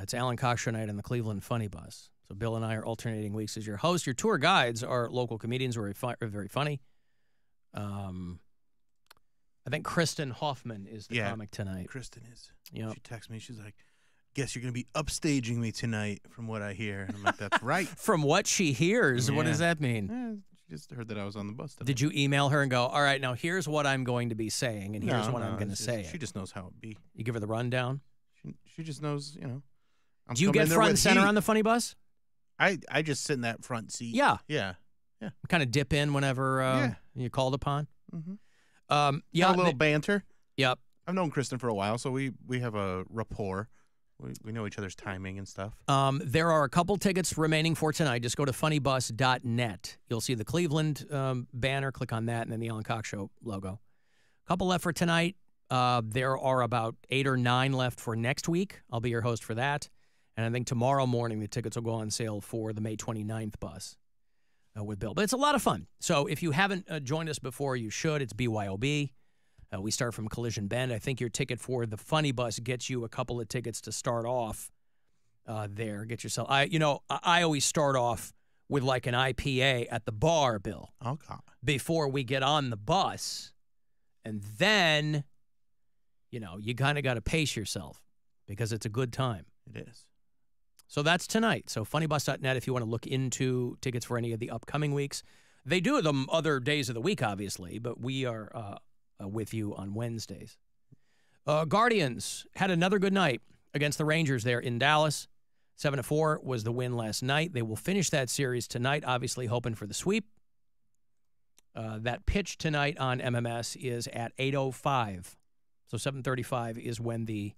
It's Alan Cox Show night on the Cleveland Funny Bus. So Bill and I are alternating weeks as your host. Your tour guides are local comedians who are very funny. I think Kristen Hoffman is the comic tonight. Kristen is. Yep. She texted me. She's like, guess you're going to be upstaging me tonight from what I hear. And I'm like, that's right. From what she hears? Yeah. What does that mean? She just heard that I was on the bus today. Did you email her and go, all right, now here's what I'm going to be saying, and here's what I'm going to say? She just knows how it be. You give her the rundown? She just knows, you know. Do you get front and center on the funny bus? I just sit in that front seat. Yeah. Yeah. Yeah. Kind of dip in whenever you're called upon. Mm-hmm. Yeah. A little banter. Yep. I've known Kristen for a while, so we have a rapport. We know each other's timing and stuff. There are a couple tickets remaining for tonight. Just go to funnybus.net. You'll see the Cleveland banner. Click on that, and then the Alan Cox Show logo. A couple left for tonight. There are about 8 or 9 left for next week. I'll be your host for that. And I think tomorrow morning the tickets will go on sale for the May 29th bus with Bill. But it's a lot of fun. So if you haven't joined us before, you should. It's BYOB. We start from Collision Bend. I think your ticket for the Funny Bus gets you a couple of tickets to start off there. Get yourself. I always start off with like an IPA at the bar, Bill. Okay. Before we get on the bus, and then, you kind of got to pace yourself because it's a good time. It is. So that's tonight. So funnybus.net if you want to look into tickets for any of the upcoming weeks. They do them other days of the week, obviously, but we are with you on Wednesdays. Guardians had another good night against the Rangers there in Dallas. 7-4 was the win last night. They will finish that series tonight, obviously hoping for the sweep. That pitch tonight on MMS is at 8:05. So 7:35 is when the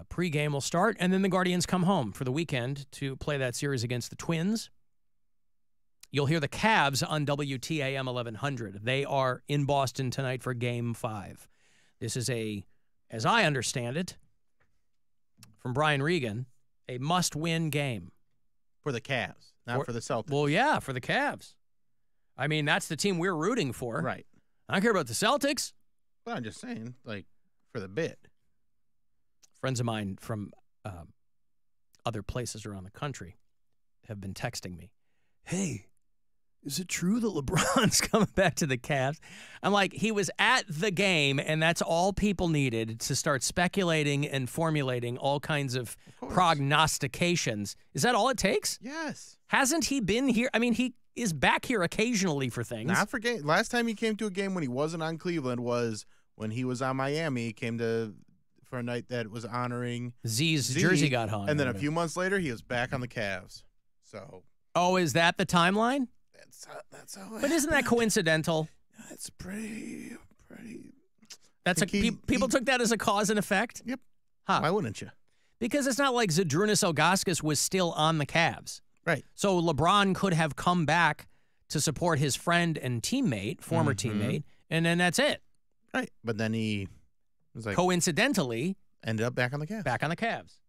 pregame will start, and then the Guardians come home for the weekend to play that series against the Twins. You'll hear the Cavs on WTAM 1100. They are in Boston tonight for Game 5. This is as I understand it, from Brian Regan, a must-win game. For the Cavs, not for the Celtics. Well, yeah, for the Cavs. I mean, that's the team we're rooting for. Right. I don't care about the Celtics. Well, I'm just saying, like, for the bid. Friends of mine from other places around the country have been texting me, hey, is it true that LeBron's coming back to the Cavs? I'm like, he was at the game, and that's all people needed to start speculating and formulating all kinds of prognostications. Is that all it takes? Yes. Hasn't he been here? I mean, he is back here occasionally for things. Not for game. Last time he came to a game when he wasn't on Cleveland was when he was on Miami. He came for a night that was honoring Z's jersey got hung. And then a few months later, he was back on the Cavs. So. Oh, is that the timeline? That's how. But isn't that coincidental? It's pretty. That's people took that as a cause and effect. Yep. Huh? Why wouldn't you? Because it's not like Zydrunas Ilgauskas was still on the Cavs. Right. So LeBron could have come back to support his friend and teammate, former teammate, and then that's it. Right. But then he was like coincidentally ended up back on the Cavs. Back on the Cavs.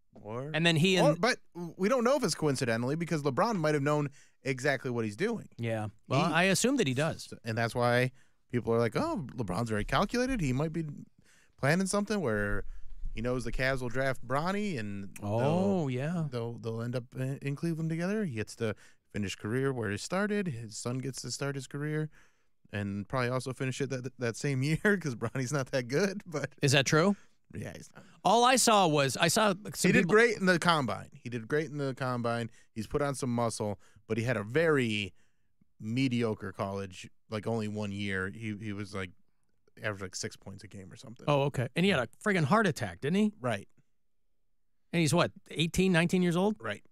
And then but we don't know if it's coincidentally because LeBron might have known exactly what he's doing. Yeah. Well, I assume that he does. And that's why people are like, oh, LeBron's very calculated. He might be planning something where he knows the Cavs will draft Bronny and they'll end up in Cleveland together. He gets to finish career where he started. His son gets to start his career and probably also finish it that same year because Bronny's not that good. But is that true? Yeah, he's not. All I saw was he did great in the combine. He's put on some muscle, but he had a very mediocre college, like only 1 year. He was like averaged like 6 points a game or something. Oh, okay. And he had a friggin' heart attack, didn't he? Right. And he's what, 18, 19 years old? Right.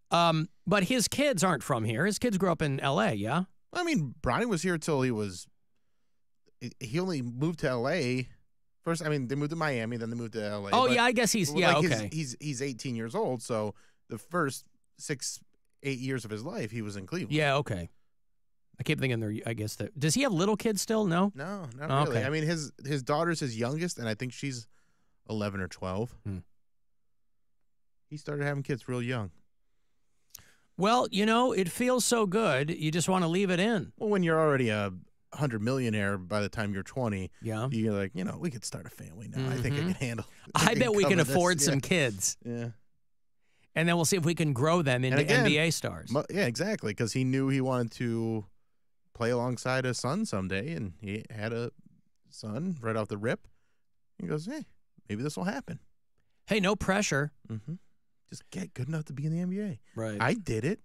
But his kids aren't from here. His kids grew up in L.A., yeah? I mean, Bronny was here till he only moved to L.A. First, I mean, they moved to Miami, then they moved to L.A. Oh, yeah, I guess he's, okay. He's 18 years old, so the first 6-8 years of his life, he was in Cleveland. Yeah, okay. I keep thinking I guess that. Does he have little kids still? No? No, not really. Okay. I mean, his daughter's his youngest, and I think she's 11 or 12. He started having kids real young. Well, it feels so good, you just want to leave it in. Well, when you're already a 100 millionaire by the time you're 20. Yeah. You're like, we could start a family now. I think I can handle. I bet we can afford some kids. Yeah. And then we'll see if we can grow them into NBA stars. Yeah, exactly. Because he knew he wanted to play alongside a son someday, and he had a son right off the rip. He goes, hey, maybe this will happen. Hey, no pressure. Mm-hmm. Just get good enough to be in the NBA. Right. I did it.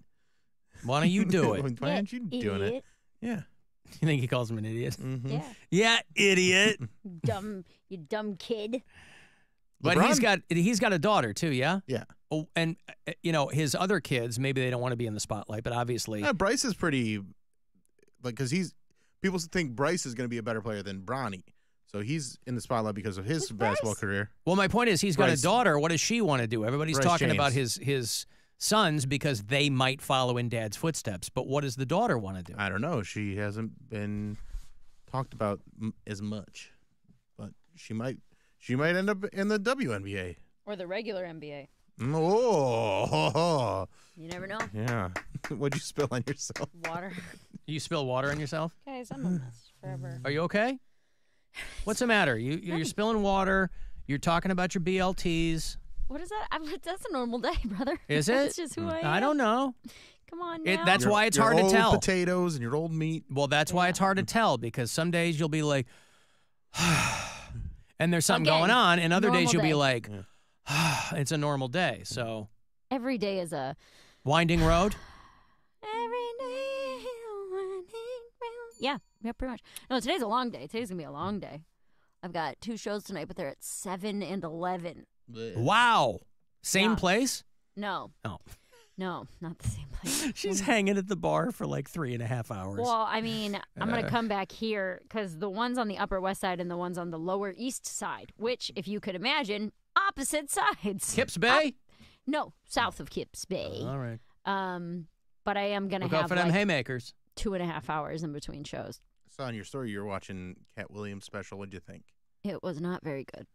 Why don't you do it? Why aren't you doing it? Yeah. You think he calls him an idiot? Mm-hmm. Yeah. Yeah, idiot. You dumb kid. But he's got a daughter too, yeah? Yeah. Oh, and his other kids, maybe they don't want to be in the spotlight, but obviously Bryce is pretty, because people think Bryce is going to be a better player than Bronny. So he's in the spotlight because of his basketball career. Well, my point is he's got a daughter. What does she want to do? Everybody's Bryce talking James. about his sons because they might follow in dad's footsteps. But what does the daughter want to do? I don't know. She hasn't been talked about as much, but she might end up in the WNBA Or the regular NBA. Oh, You never know. yeah. What'd you spill on yourself? Water. You spill water on yourself? Guys, I'm a mess forever. Are you okay? What's the matter? You're spilling water. You're talking about your BLTs. What is that? That's a normal day, brother. Is it? That's just who I am. I don't know. Come on now. That's why it's hard your to tell. old potatoes and your old meat. Well, that's why it's hard to tell, because some days you'll be like, and there's something going on, and other days you'll be like, it's a normal day. So every day is a winding road. Every day is a winding road. Yeah, pretty much. No, today's a long day. Today's gonna be a long day. I've got 2 shows tonight, but they're at 7 and 11. Wow. Same Yeah. place? No. Oh. No, not the same place. She's hanging at the bar for like 3.5 hours. Well, I mean, I'm going to come back here because the ones on the Upper West Side and the ones on the Lower East Side, which, if you could imagine, opposite sides. Kips Bay? No, south of Kips Bay. All right. But I am going to Look out have for them like haymakers. 2.5 hours in between shows. I saw in your story you were watching Katt Williams' special. What'd you think? It was not very good,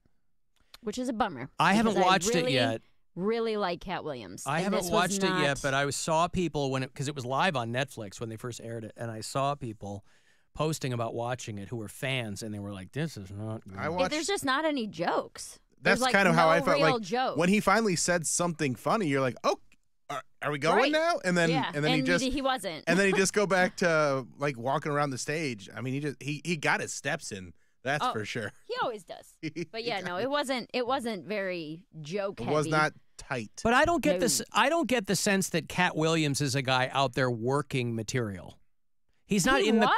which is a bummer. I haven't watched it yet. Really like Katt Williams. I haven't watched it yet, but I saw people because it was live on Netflix when they first aired it, and I saw people posting about watching it who were fans, and they were like, "This is not good." There's just not any jokes. That's like kind of how I felt. Real Like jokes. when he finally said something funny, you're like, "Oh, are we going now?" And then he wasn't. And then he just go back to like walking around the stage. I mean, he got his steps in. That's for sure. He always does. But yeah, no, it wasn't very joke heavy. It was not tight. But I don't get this. I don't get the sense that Katt Williams is a guy out there working material. He's not in the.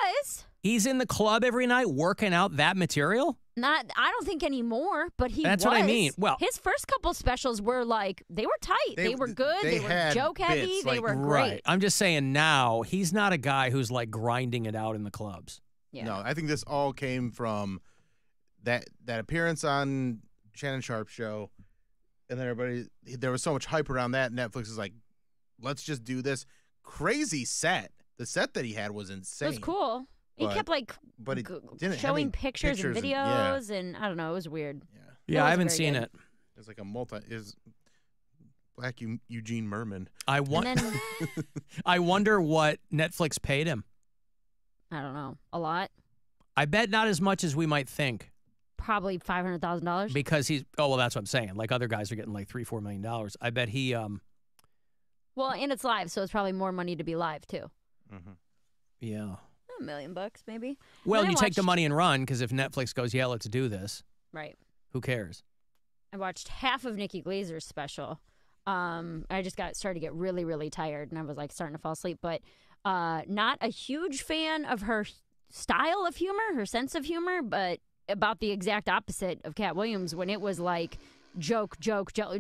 He's in the club every night working out that material. I don't think anymore, but he That's was. what I mean. Well, his first couple specials were like, they were tight. They were good. They were joke heavy. Bits, they were great. Right. I'm just saying now he's not a guy who's like grinding it out in the clubs. Yeah. No, I think this all came from that appearance on Shannon Sharp's show, and then there was so much hype around that. Netflix is like, let's just do this crazy set. The set that he had was insane. It was cool. He kept but it didn't showing pictures and videos, and I don't know, it was weird. Yeah, I haven't seen it. It's like is Black Eugene Merman. I wonder what Netflix paid him. I don't know. A lot? I bet not as much as we might think. Probably $500,000. Because well, that's what I'm saying. Like other guys are getting like $3-4 million. I bet he. Well, and it's live, so it's probably more money to be live too. Mm-hmm. Yeah. $1 million maybe. Well, you take the money and run, because if Netflix goes, yeah, let's do this. Right. Who cares? I watched half of Nikki Glazer's special. I just started to get really, really tired, and I was like starting to fall asleep. But not a huge fan of her style of humor, her sense of humor, but about the exact opposite of Katt Williams when it was like joke,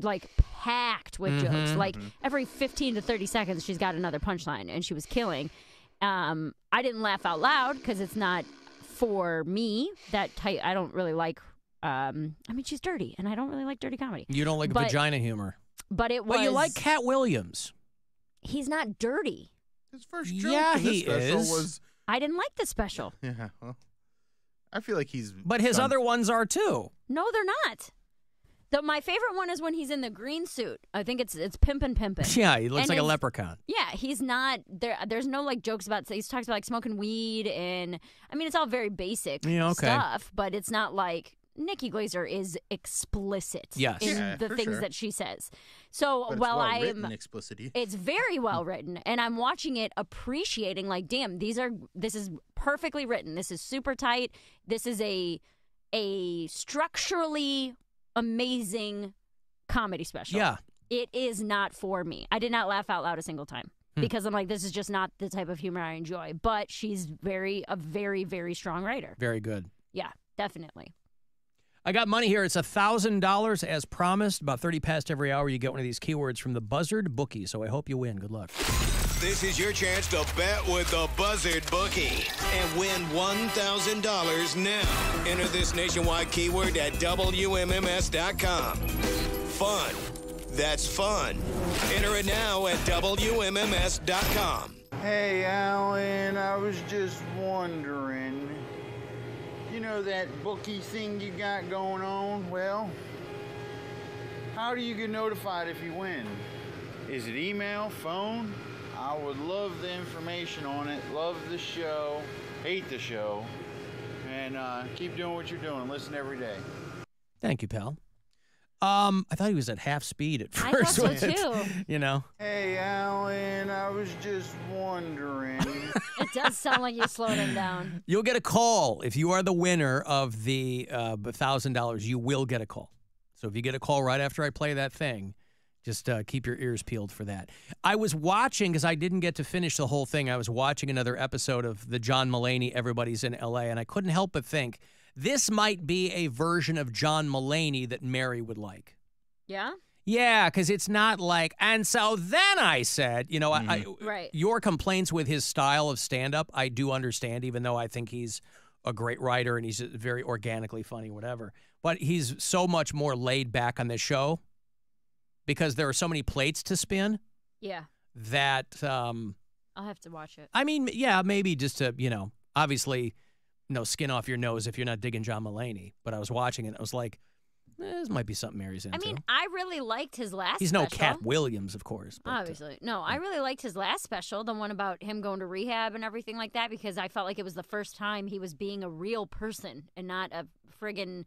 like packed with jokes. Like every 15 to 30 seconds, she's got another punchline, and she was killing. I didn't laugh out loud because it's not for me. I don't really like. I mean, she's dirty, and I don't really like dirty comedy. You don't like vagina humor. But it was. Well, you like Katt Williams. He's not dirty. His first joke in this special was. I didn't like the special. Yeah, well, I feel like he's. But his other ones are too. No, they're not. My favorite one is when he's in the green suit. I think it's Pimpin'. Yeah, he looks like a leprechaun. Yeah, he's not there. There's no like jokes about. He talks about like smoking weed, and I mean it's all very basic stuff, but it's not like Nikki Glaser is explicit in the things that she says. So while I am explicit, it's very well written, and I'm watching it appreciating like, damn, this is perfectly written. This is super tight. This is a structurally amazing comedy special. Yeah. It is not for me. I did not laugh out loud a single time because I'm like, this is just not the type of humor I enjoy. But she's a very, very strong writer. Very good. Yeah, definitely. I got money here. It's $1,000 as promised. About 30 past every hour, you get one of these keywords from the Buzzard Bookie. So I hope you win. Good luck. This is your chance to bet with the Buzzard Bookie and win $1,000 now. Enter this nationwide keyword at WMMS.com. Fun. That's fun. Enter it now at WMMS.com. Hey, Alan, I was just wondering, you know that bookie thing you got going on? Well, how do you get notified if you win? Is it email, phone? I would love the information on it. Love the show. Hate the show. And keep doing what you're doing. Listen every day. Thank you, pal. I thought he was at half speed at first. I thought so too. You know. Hey, Alan, I was just wondering. It does sound like you slowed him down. You'll get a call if you are the winner of the $1,000. You will get a call. So if you get a call right after I play that thing, just keep your ears peeled for that. I was watching, because I didn't get to finish the whole thing, I was watching another episode of the John Mulaney Everybody's in L.A., and I couldn't help but think, this might be a version of John Mulaney that Mary would like. Yeah? Yeah, because it's not like, and so then I said, you know, right. Your complaints with his style of stand-up, I do understand, even though I think he's a great writer and he's very organically funny, whatever. But he's so much more laid back on this show, because there are so many plates to spin. Yeah. That I'll have to watch it. I mean, yeah, maybe just to, you know, obviously no skin off your nose if you're not digging John Mulaney. But I was watching it and I was like, this might be something Mary's into. I mean, I really liked his last He's special. No Katt Williams, of course. But, obviously. No, I really liked his last special, the one about him going to rehab and everything like that, because I felt like it was the first time he was being a real person and not a friggin'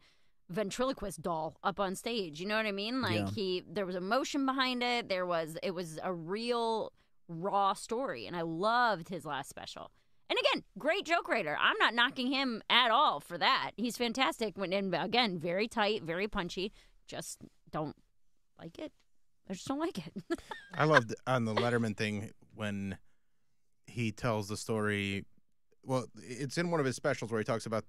ventriloquist doll up on stage. You know what I mean? Like there was emotion behind it. It was a real raw story, and I loved his last special. And again, great joke writer. I'm not knocking him at all for that. He's fantastic. And again, very tight, very punchy. Just don't like it. I just don't like it. I loved on the Letterman thing when he tells the story. Well, it's in one of his specials where he talks about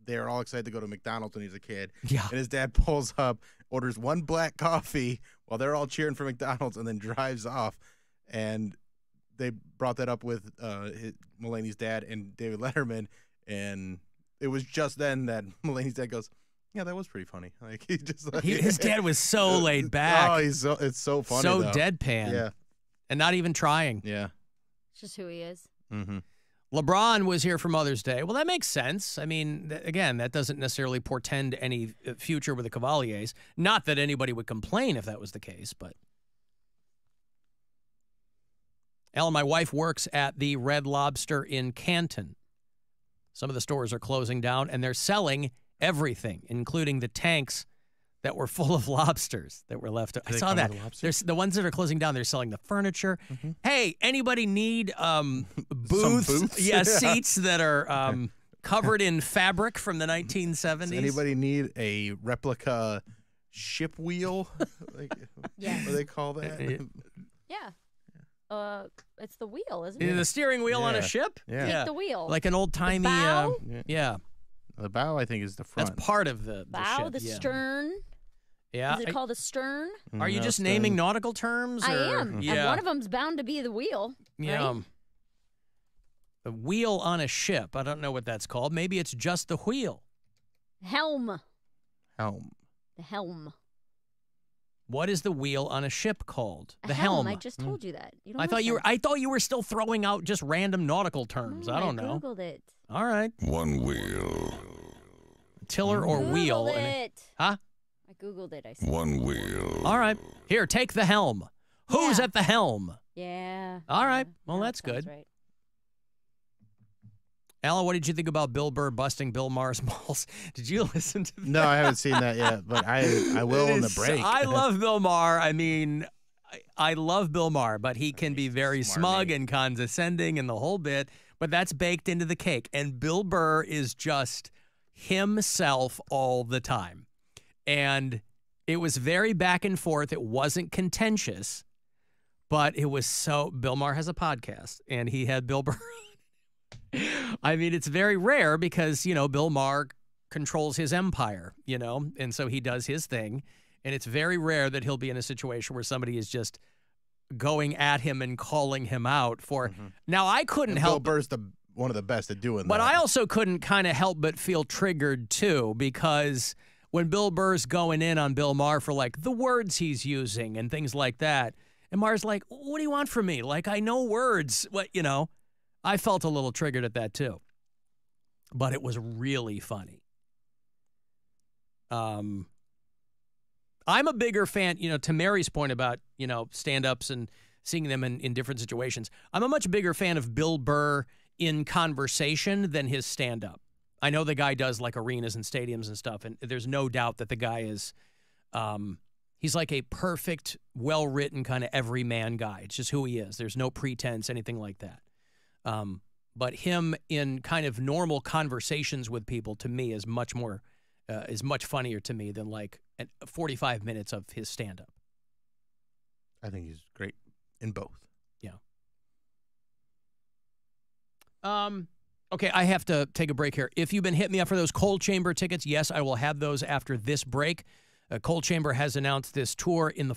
they're all excited to go to McDonald's when he's a kid. Yeah. And his dad pulls up, orders one black coffee while they're all cheering for McDonald's, and then drives off. And they brought that up with Mulaney's dad and David Letterman, and it was just then that Mulaney's dad goes, "Yeah, that was pretty funny." Like he just like, his dad was so laid back. Oh, it's so funny. So though. deadpan. Yeah. And not even trying. Yeah. It's just who he is. Mm-hmm. LeBron was here for Mother's Day. Well, that makes sense. I mean, again, that doesn't necessarily portend any future with the Cavaliers. Not that anybody would complain if that was the case, but. Ellen, my wife works at the Red Lobster in Canton. Some of the stores are closing down, and they're selling everything, including the tanks that were full of lobsters that were left. I saw that. There's the ones that are closing down. They're selling the furniture. Mm-hmm. Hey, anybody need booths? Yeah, seats that are covered in fabric from the 1970s. Does anybody need a replica ship wheel? Like, yes. What do they call that? Yeah. It's the wheel, isn't it? The steering wheel on a ship? Yeah. Take the wheel. Like an old-timey... bow? Yeah. The bow, I think, is the front. That's part of the bow, ship, the stern. Yeah. Is it called a stern? Are you just naming nautical terms? I or? am. Yeah. And one of them's bound to be the wheel. Yeah. Right? The wheel on a ship. I don't know what that's called. Maybe it's just the wheel. Helm. Helm. The helm. What is the wheel on a ship called? A The helm. I just told you that. You don't I thought listen. you were still throwing out just random nautical terms. No, I don't know. I Googled it. All right. One wheel. Tiller or wheel. Googled it. Huh? I Googled it. I see. One wheel. All right. Here, take the helm. Who's Yeah. at the helm? Yeah. All right. Well, Yeah, that's sounds good. Right. Alan, what did you think about Bill Burr busting Bill Maher's balls? Did you listen to that? No, I haven't seen that yet, but I will It in the is- break. I love Bill Maher. I mean, I love Bill Maher, but he can be very smug smarmy. and condescending and the whole bit, but that's baked into the cake. And Bill Burr is just himself all the time. And it was very back and forth. It wasn't contentious, but it was so. Bill Maher has a podcast, and he had Bill Burr. I mean, it's very rare because, Bill Maher controls his empire, and so he does his thing. And it's very rare that he'll be in a situation where somebody is just going at him and calling him out for. Now, I couldn't And help. Bill Burr's one of the best at doing that. But I also couldn't kind of help but feel triggered, too, because when Bill Burr's going in on Bill Maher for, like, the words he's using and things like that, and Maher's like, what do you want from me? Like, I know words. What, I felt a little triggered at that, too. But it was really funny. I'm a bigger fan, to Mary's point about, stand-ups and seeing them in different situations. I'm a much bigger fan of Bill Burr in conversation than his stand-up. I know the guy does like arenas and stadiums and stuff, and there's no doubt that the guy is, he's like a perfect, well-written kind of everyman guy. It's just who he is. There's no pretense, anything like that. But him in kind of normal conversations with people, to me, is much more, is much funnier to me than like 45 minutes of his stand-up. I think he's great in both. Yeah. Okay, I have to take a break here. If you've been hitting me up for those Cold Chamber tickets, yes, I will have those after this break. Cold Chamber has announced this tour in the